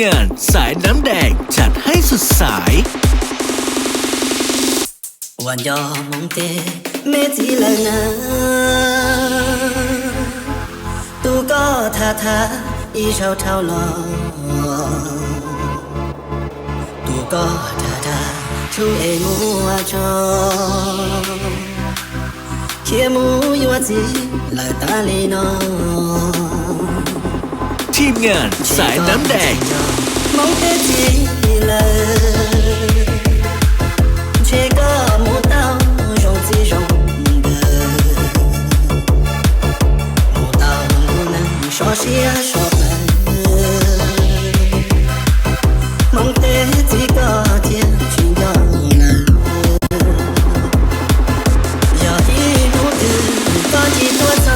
งานสายน้ำแดงจัดให้สุดสายวันยอมองเตเมจิละนะตูก็ท่าอีเช่าเท่าหล่อตูก็ท่าชูเอมัวชอเขียมูยัวจีละตาลีนอทีมงานสายน้ำแดงมองเตจีละเชก็มูเต้า容几容的มูเต้ามู能说西啊说本มองเตจีก็เทียน群要难要一路的高级多长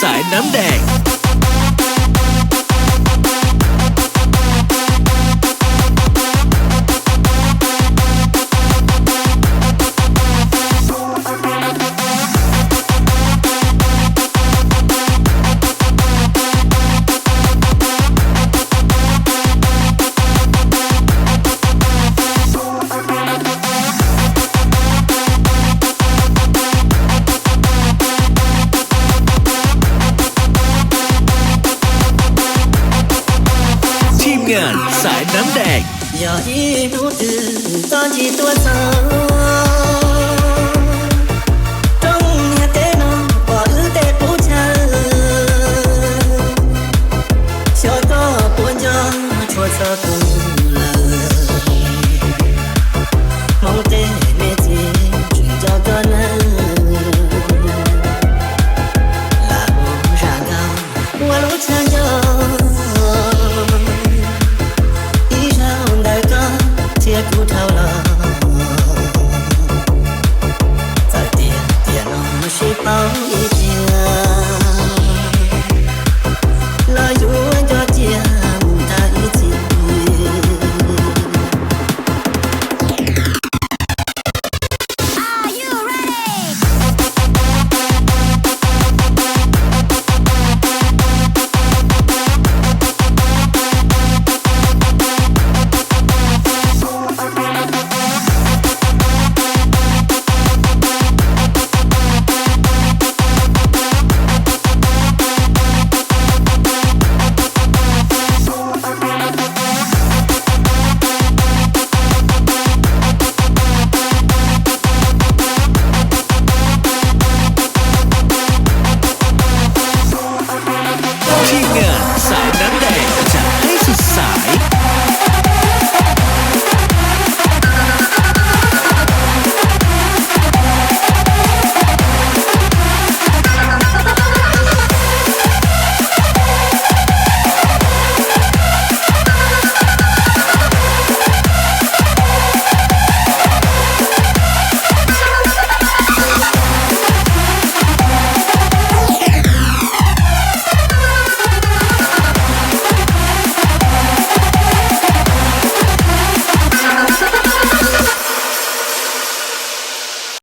สายน้ำแดงสายน้ำแดง要一路的高级多长中年的侬我日的不长小到半家戳擦不了梦的美景寻找个人拉不上高我路长久铁骨头了，在点点那么细胞。